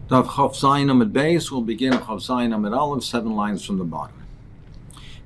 Daf Chav Zayin Amud Beis will begin Chav Zayin Amud Aleph, 7 lines from the bottom.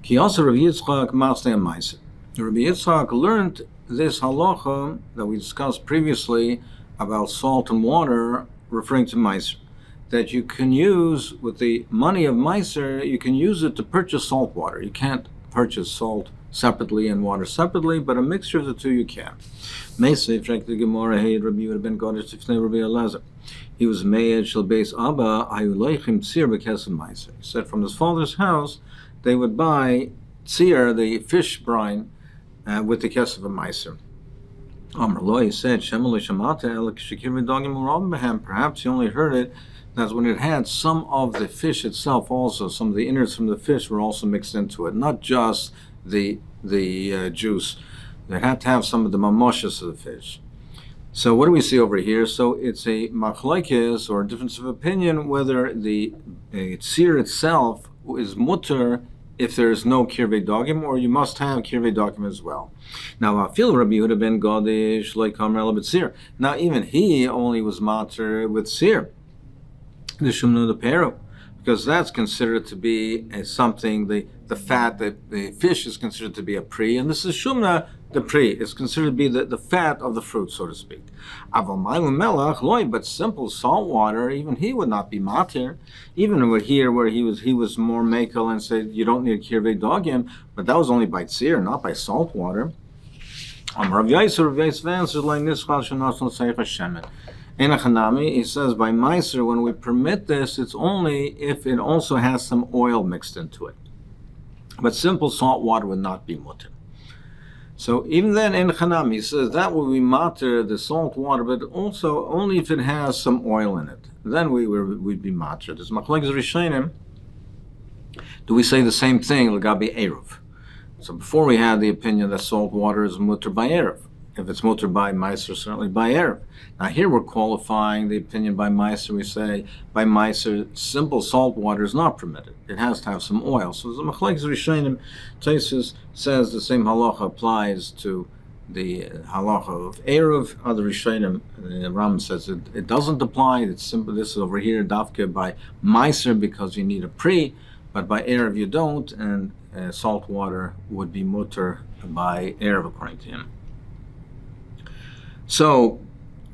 Ki also Rabbi Yitzchak Masechet Eruvin. Rabbi Yitzchak learned this halacha that we discussed previously about salt and water, referring to Meiser, that you can use with the money of Meiser, you can use it to purchase salt water. You can't purchase salt separately and water separately, but a mixture of the two you can. Masechet the Gemara Hey Rabbi Yehuda ben Godesh Tifnei Rabbi Elazar. He was made shel beis Abba hayuleichim tzir b'kesef Meiser. He said from his father's house they would buy tzir, the fish brine, with the kesef of Meiser. Amar lo, he said, Shemel shamata el k'shekir v'dagim u'rabim b'hem. Perhaps he only heard it. That's when it had some of the fish itself also, some of the innards from the fish were also mixed into it, not just the juice. They had to have some of the mamoshes of the fish. So what do we see over here? So it's a machlokes, or a difference of opinion, whether the tzir itself is mutter if there is no kirvei dagim, or you must have kirvei dagim as well. Now, I feel Rabbi Yehuda ben Godesh like Kamrel b'tzir. Now, even he only was matter with tzir, the shumna the peru, because that's considered to be something. The fat, the fish is considered to be a pri, and this is shumna. The pri is considered to be the fat of the fruit, so to speak. But simple salt water, even he would not be matir. Even over here, where he was more makel and said you don't need kirvei dagim, but that was only by tzir, not by salt water. He says by meiser, when we permit this, it's only if it also has some oil mixed into it. But simple salt water would not be mutter. So even then, in Chanam, he says that will be matter, the salt water, but also only if it has some oil in it. Then we'd be matter. There's machlokes rishonim. Do we say the same thing, l'gabi eruv? So before we had the opinion that salt water is mutter by eruv. If it's mutter by meiser, certainly by eruv. Now here we're qualifying the opinion by meiser. We say by meiser, simple salt water is not permitted. It has to have some oil. So the machlokes rishonim, Tosfos says the same halacha applies to the halacha of eruv. Other rishonim, Ram says it doesn't apply. It's simple. This is over here dafke by meiser because you need a pri, but by eruv you don't, and salt water would be mutter by eruv according to him. So,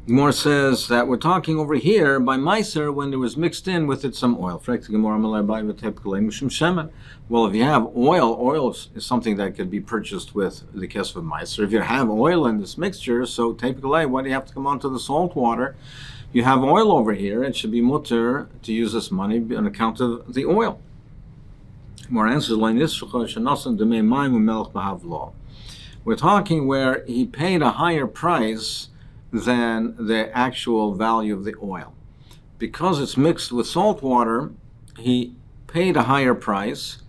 Gemara says that we're talking over here by meiser when there was mixed in with it some oil. Well, if you have oil is something that could be purchased with the kesef of meiser. If you have oil in this mixture, so typically, why do you have to come onto the salt water? You have oil over here, it should be mutter to use this money on account of the oil. Gemara answers like this: we're talking where he paid a higher price than the actual value of the oil. Because it's mixed with salt water, he paid a higher price.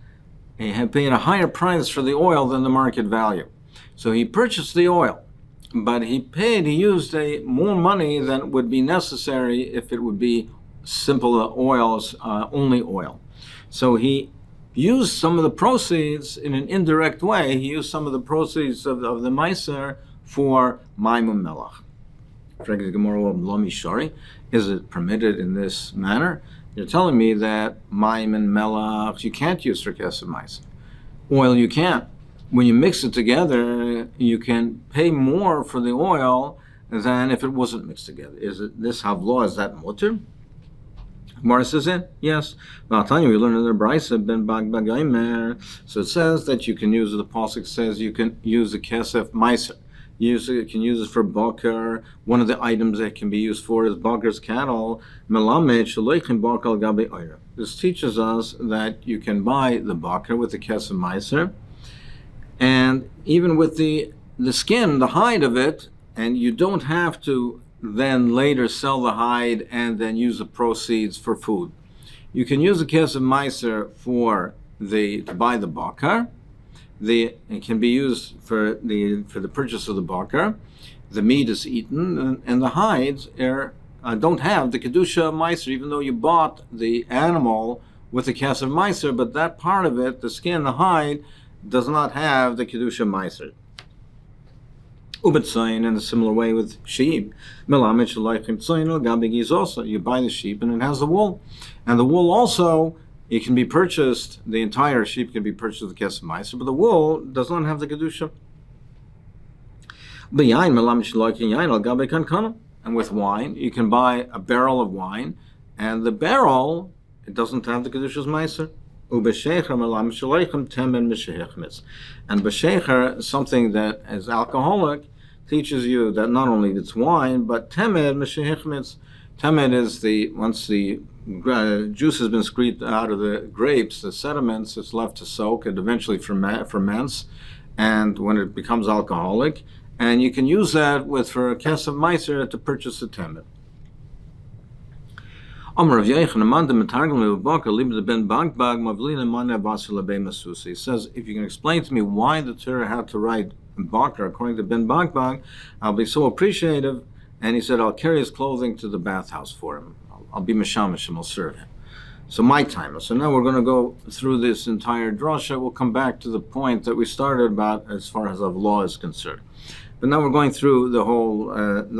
He had paid a higher price for the oil than the market value. So he purchased the oil, but he used more money than would be necessary if it would be simple oils, only oil. So he used some of the proceeds in an indirect way. He used some of the proceeds of the meiser for maimum melach. Is it permitted in this manner? You're telling me that maim and melach you can't use for kesef meiser. Oil you can't. When you mix it together, you can pay more for the oil than if it wasn't mixed together. Is it this havla? Is that mutter? Gemara says it, yes. We learn in the Brisa ben Bag. So it says that you can use, the pasuk says you can use the kesef meiser. You can use it for bakar. One of the items that can be used for is bakar's cattle. This teaches us that you can buy the bakar with the kesef meiser, and even with the skin, the hide of it, and you don't have to then later sell the hide and then use the proceeds for food. You can use the kesef meiser to buy the bakar. It can be used for the purchase of the bakar. The meat is eaten, and the hides don't have the kedusha meiser, even though you bought the animal with the kesef meiser, but that part of it, the skin, the hide, does not have the kedusha meiser. Ubetzayin, in a similar way with sheep. Melamed shalaykim tzayin al gabi giz also. You buy the sheep and it has the wool. And the wool also, it can be purchased, the entire sheep can be purchased with the kesef meiser, but the wool does not have the kedusha. B'yayin melamed shalaykim yayin al gabi kankana. And with wine, you can buy a barrel of wine, and the barrel, it doesn't have the kedusha's meiser. Ubeshecher melamed shalaykim temen mishehechmitz. And b'shecher, something that is alcoholic, teaches you that not only it's wine, but temed mishehechmitz. Temed is once the juice has been squeezed out of the grapes, the sediments, it's left to soak. It eventually ferments, and when it becomes alcoholic, and you can use that for a kesef meiser to purchase the temed. He says, if you can explain to me why the Torah had to write Bakr according to Ben Bagbag, I'll be so appreciative. And he said, I'll carry his clothing to the bathhouse for him. I'll be mishamish and I'll serve him. So my time. So now we're going to go through this entire drasha. We'll come back to the point that we started about as far as law is concerned. But now we're going through the whole,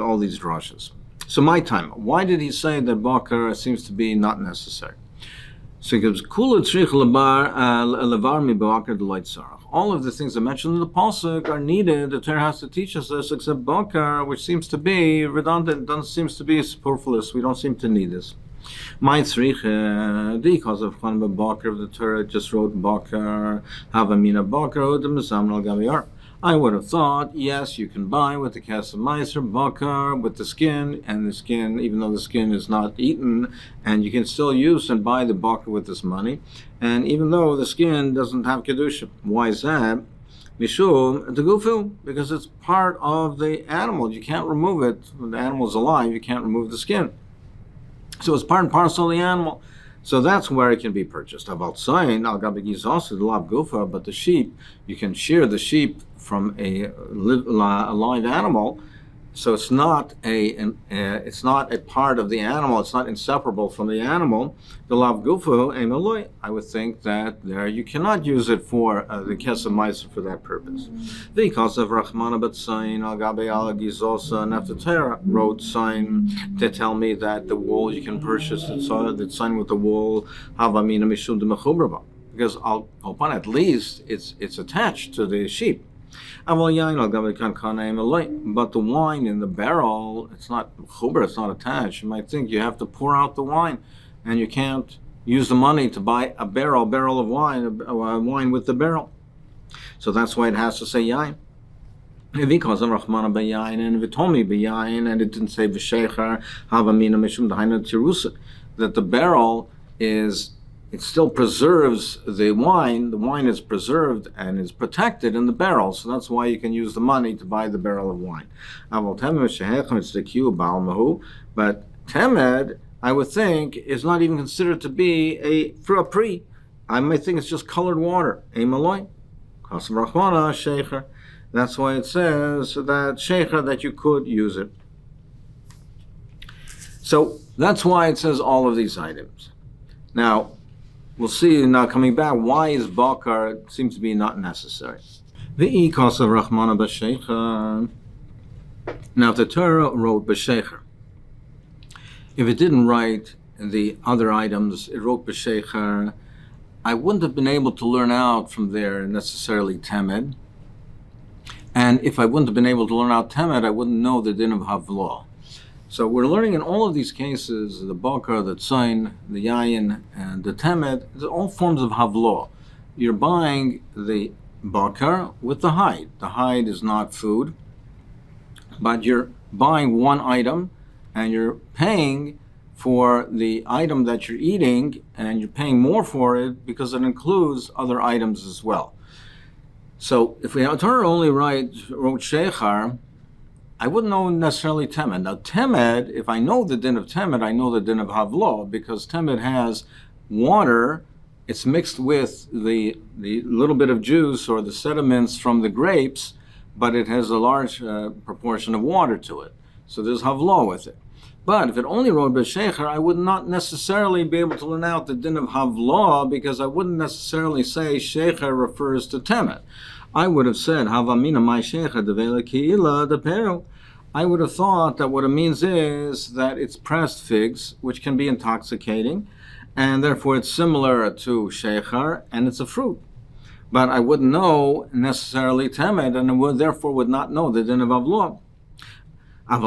all these drashas. So my time. Why did he say that Bakr seems to be not necessary? So he goes, all of the things I mentioned in the pasuk are needed. The Torah has to teach us this, except Bakr, which seems to be redundant, seems to be superfluous. We don't seem to need this. My tzricha, because of Bakr, the Torah just wrote Bakr, Havamina Bakr, the Mizamral Gaviyar. I would have thought, yes, you can buy with the kesef meiser, bakar, with the skin, and the skin, even though the skin is not eaten, and you can still use and buy the bakar with this money, and even though the skin doesn't have kedusha. Why is that? Mishum, the gufu, because it's part of the animal. You can't remove it. When the animal's alive, you can't remove the skin. So it's part and parcel of the animal. So that's where it can be purchased. About saying, al-gabigiz also the lab gufa, but the sheep, you can shear the sheep from a live animal, so it's not a part of the animal. It's not inseparable from the animal. The lav gufu emeloi. I would think that there you cannot use it for the kesef meiser for that purpose. Because of Rachmana but sign al gabe al gizosa, and after Torah wrote sign to tell me that the wool you can purchase that sign with the wool havamina mishum de mechubraba, because upon at least it's attached to the sheep. But the wine in the barrel, it's not chuber, it's not attached. You might think you have to pour out the wine, and you can't use the money to buy a barrel of wine, wine with the barrel. So that's why it has to say yain. Because of Rahmana b'yain and v'tomi b'yain, and it didn't say v'sheicher havamina mishum d'haina tirusa, that the barrel it still preserves the wine. The wine is preserved and is protected in the barrel, so that's why you can use the money to buy the barrel of wine. But temed, I would think, is not even considered to be a pri. I might think it's just colored water. That's why it says that sheikha, that you could use it. So that's why it says all of these items. Now, we'll see now coming back, why is bakar seems to be not necessary. The ikos of Rahmana b'sheicher. Now, if the Torah wrote b'sheicher, if it didn't write the other items, it wrote b'sheicher, I wouldn't have been able to learn out from there necessarily temed. And if I wouldn't have been able to learn out temed, I wouldn't know the din of havlah. So we're learning in all of these cases, the bakar, the tzayin, the yayin, and the temed, all forms of havlah. You're buying the bakar with the hide. The hide is not food, but you're buying one item, and you're paying for the item that you're eating, and you're paying more for it because it includes other items as well. So if we Torah only wrote sheichar, I wouldn't know necessarily temed. Now temed, if I know the din of temed, I know the din of havlah, because temed has water. It's mixed with the little bit of juice or the sediments from the grapes, but it has a large proportion of water to it. So there's havlah with it. But if it only wrote b'shecher, I would not necessarily be able to learn out the din of havla, because I wouldn't necessarily say shecher refers to temet. I would have said havamina my shecher devela kiila deperu. I would have thought that what it means is that it's pressed figs, which can be intoxicating, and therefore it's similar to shecher, and it's a fruit. But I wouldn't know necessarily temet, and I therefore would not know the din of havla. And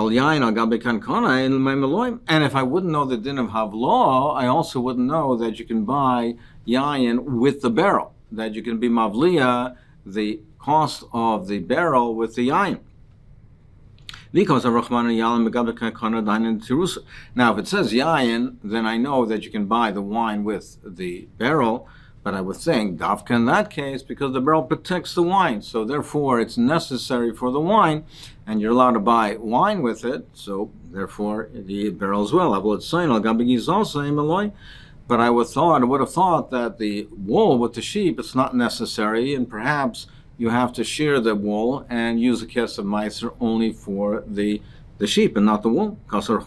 if I wouldn't know the din of havla, I also wouldn't know that you can buy yayin with the barrel, that you can be mavliya the cost of the barrel with the yayin. Now, if it says yayin, then I know that you can buy the wine with the barrel, but I would think, dafka in that case, because the barrel protects the wine, so therefore it's necessary for the wine, and you're allowed to buy wine with it, so therefore the barrel as well. But I would have thought that the wool with the sheep, it's not necessary, and perhaps you have to shear the wool and use a kesef meiser only for the sheep and not the wool. So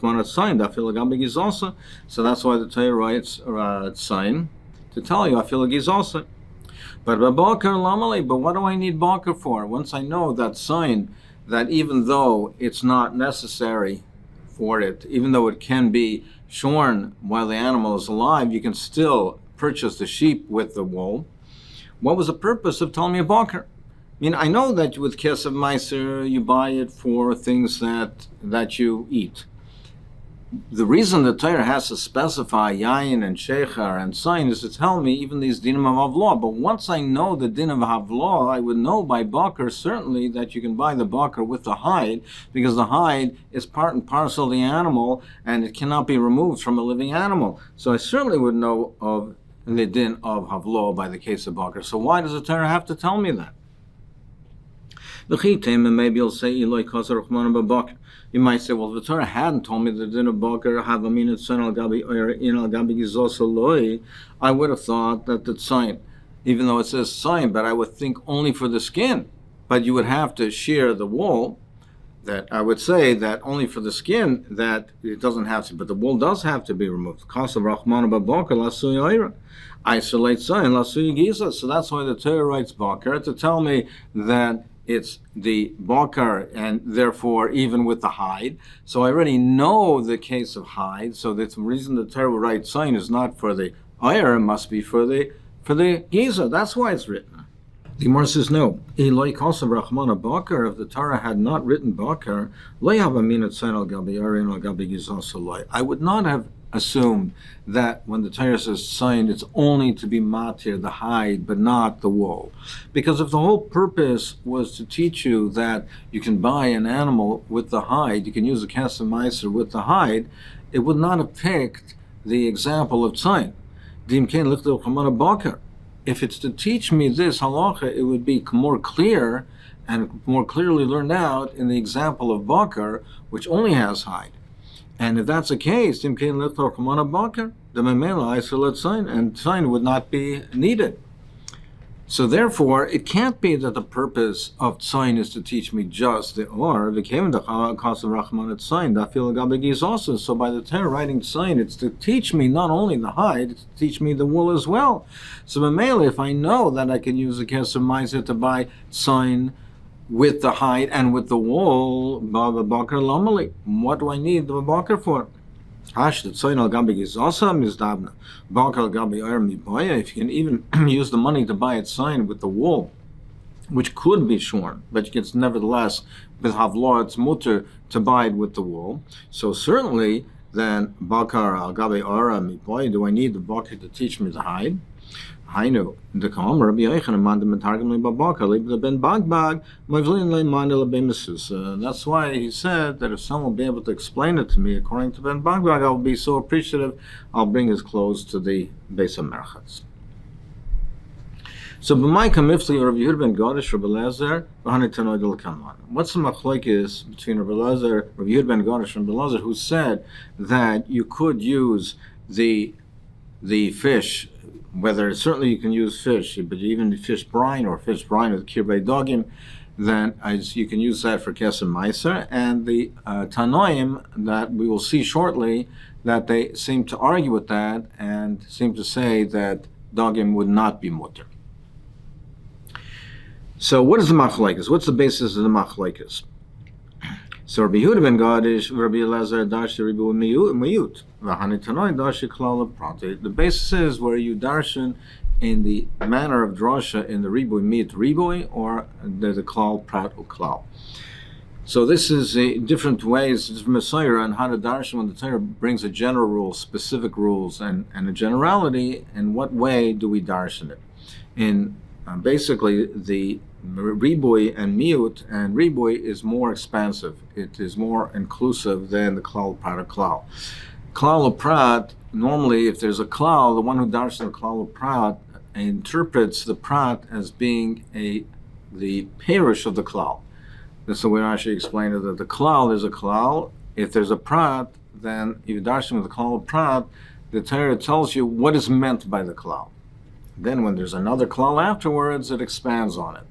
that's why the Torah writes sign to tell you, I feel like he's also. But what do I need bakar for? Once I know that sign, that even though it's not necessary for it, even though it can be shorn while the animal is alive, you can still purchase the sheep with the wool. What was the purpose of telling me a bakar? I mean, I know that with kesef meiser, you buy it for things that you eat. The reason the Torah has to specify yayin and shecher and sign is to tell me even these dinim of havla. But once I know the din of havla, I would know by bakar certainly that you can buy the bakar with the hide, because the hide is part and parcel of the animal and it cannot be removed from a living animal. So I certainly would know of the din of havla by the case of bakar. So why does the Torah have to tell me that? Maybe you'll say, you might say, well, if the Torah hadn't told me the din of bakar, I would have thought that the sign, even though it says sign, but I would think only for the skin. But you would have to shear the wool, that I would say that only for the skin, that it doesn't have to, but the wool does have to be removed. Isolate sign, so that's why the Torah writes bakar, to tell me that it's the bakar, and therefore even with the hide. So I already know the case of hide. So the reason the Torah writes sign is not for the ayr, it must be for the giza. That's why it's written. The Gemara says no. If the Torah had not written bakar, I would not have assumed that when the Torah says sign, it's only to be matir, the hide, but not the wool. Because if the whole purpose was to teach you that you can buy an animal with the hide, you can use a kesef meiser with the hide, it would not have picked the example of sign. If it's to teach me this halacha, it would be more clear and more clearly learned out in the example of bakar, which only has hide. And if that's the case, the memela isolate sign, and sign would not be needed. So therefore, it can't be that the purpose of sign is to teach me just the or. Became the cause of Rahman sign. Also, so by the Torah writing sign, it's to teach me not only the hide, it's to teach me the wool as well. So memela, if I know that I can use a kesef meiser to buy sign with the hide and with the wool, what do I need the bakar for? If you can even use the money to buy it sign with the wool, which could be shorn, but it's nevertheless with havla, it's mutter to buy it with the wool. So certainly, then bakar al gabi ara mipoy, do I need the bakar to teach me the hide? I know the Kamar Rabbi Yochanan mandam targum babakar le ben bagbag mavlin le mandel be mesusa. That's why he said that if someone will be able to explain it to me according to ben bagbag, I'll be so appreciative. I'll bring his clothes to the base of merchats. So b'may kamifli Rabbi Yehuda ben Gadish Rabbi Elazar v'hanetanoid l'kaman. What's the machlokes between Rabbi Yehuda ben Gadish and Rabbi Elazar, who said that you could use the fish? Whether certainly you can use fish, but even fish brine or fish brine with kirbei dogim, then you can use that for Kesem Meiser. And the Tanoim that we will see shortly, that they seem to argue with that and seem to say that Dogim would not be mutter. So what is the machlekes? What's the basis of the machlekes? So Rabbi Yehuda ben Gadish, Rabbi Elazar, Darshi, Ribu Miyut, V'hani Tanoi, Darshi, Klal, Prati. The basis is where you darshan in the manner of drasha in the Ribu Miyut Ribu, or there's a Klal, Prat, or Klal. So this is different ways, different Messiah on how to darshan when the Torah brings a general rule, specific rules, and a generality. In what way do we darshan it? In basically the Riboy and Riboy is more expansive. It is more inclusive than the Klal Prat Klal. Klal Prat, normally if there's a Klal, the one who darshans the Klal Prat interprets the Prat as being the parish of the Klal. That's the way Rashi explained it, that the Klal is a Klal. If there's a Prat, then if you darshan with the Klal Prat, the Torah tells you what is meant by the Klal. Then when there's another Klal afterwards, it expands on it.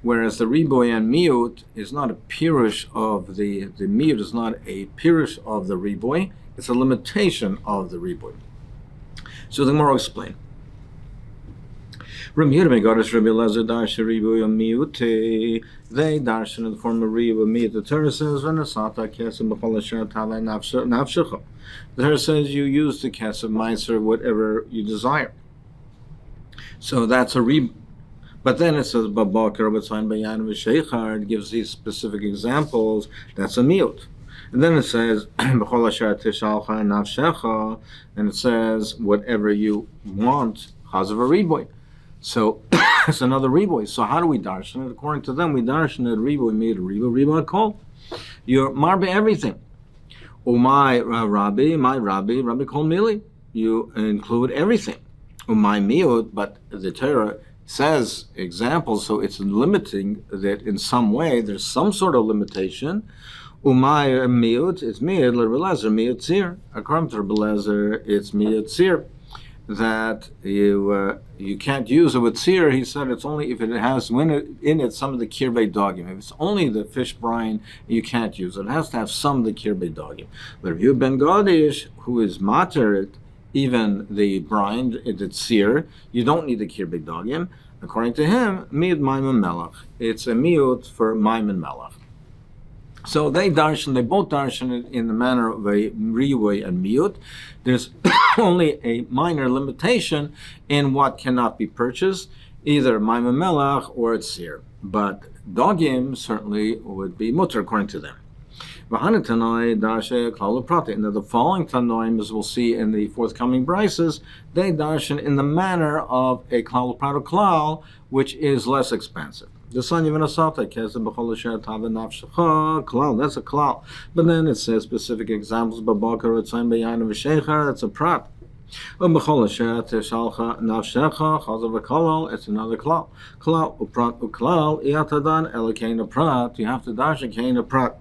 Whereas the Riboy and Miyut is not a pirush of the Miyut is not a pirush of the Riboy, it's a limitation of the Riboy. So the Gemara will explain. Rabbi Yehuda ben Gadish, Rabbi Elazar, Darshi, Riboy and Miyut, they darshan in the form of Riboy and Miyut. The Torah says, V'nasata kesem b'chol asher talei nafshecha. The Torah says you use the kesem meiser, whatever you desire. So that's a but then it says Babakar B'tzayin Bayan V'Sheichar. It gives these specific examples. That's a miyut. And then it says B'chol Asher Tishalcha Nafshecha, and it says whatever you want, Chazav a riboy. So it's another riboy. So how do we darshan it? According to them, we darshan it riboy made riboy kol. You're marbe everything. My rabbi kol mili. You include everything. My miyut, but the Torah says examples, so it's limiting that in some way. There's some sort of limitation. My miyut is miyut l'Rebelezer miyut tzir. According to Rebelezer, it's miyut tzir. That you can't use it with tzir. He said it's only if it has in it some of the kirbei dogim. If it's only the fish brine, you can't use it. It has to have some of the kirbei dogim. But if you ben Gadish, who is mater, even the brine, the tzir, you don't need the kirbei dogim. According to him, miyut maim melach. It's a miyut for maim and melach. So they both darshan it in the manner of a riway and miyut. There's only a minor limitation in what cannot be purchased, either maim and melach or tzir. But dogim certainly would be mutter according to them. And the following Tanoim, as we'll see in the forthcoming brises, they darshan in the manner of a klal prat klal, which is less expensive. The son of Nasata, klal, that's a klal. But then it says specific examples, babakar, etzayin bayan v'sheichar, that's a prat. It's another klal. Klal uprat uklal iatadan elikein prat. You have to dash a kein prat.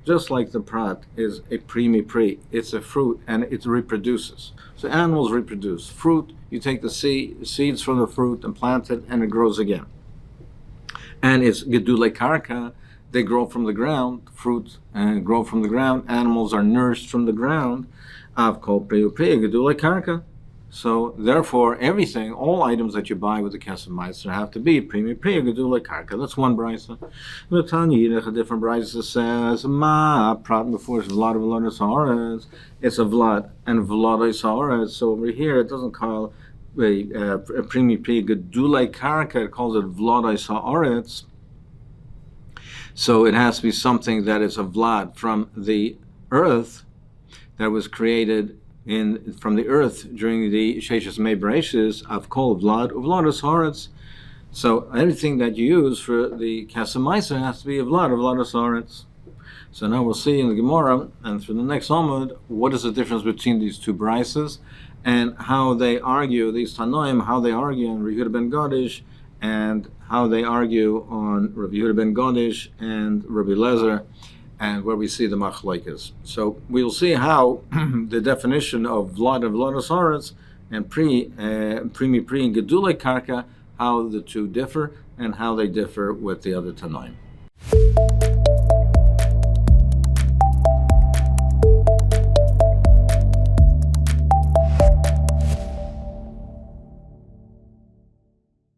Just like the prat is a primi pri, it's a fruit and it reproduces. So animals reproduce. Fruit, you take the seeds from the fruit and plant it and it grows again. And it's gedule karka, they grow from the ground, fruit and grow from the ground, animals are nourished from the ground. Av kol priu pri gedule karka. So therefore, everything, all items that you buy with the kesem meiser have to be primi pri gedule karka. That's one brisa. The Tanya Yidich, a different brisa says ma prat before it's vlad v'lodas haaretz. It's a vlad and v'lodas haaretz. So over here, it doesn't call a primi pri gedule karka. It calls it v'lodas haaretz. So it has to be something that is a vlad from the earth that was created from the earth during the Sheishes Mei Bereishis of Kol Vlad Uvladas Haaretz. So anything that you use for the Kesem Meiser has to be a Vlad Uvladas Haaretz. So now we'll see in the Gemara and through the next Amud what is the difference between these two brises and how they argue, these Tanoim, how they argue on Rabbi Yehuda ben Gadish and how they argue on Rabbi Yehuda ben Gadish and Rabbi Elazar, and where we see the machlokes. So we'll see how the definition of vlad and vladas haaretz and primi pri and gedule karka how the two differ and how they differ with the other Tanaim.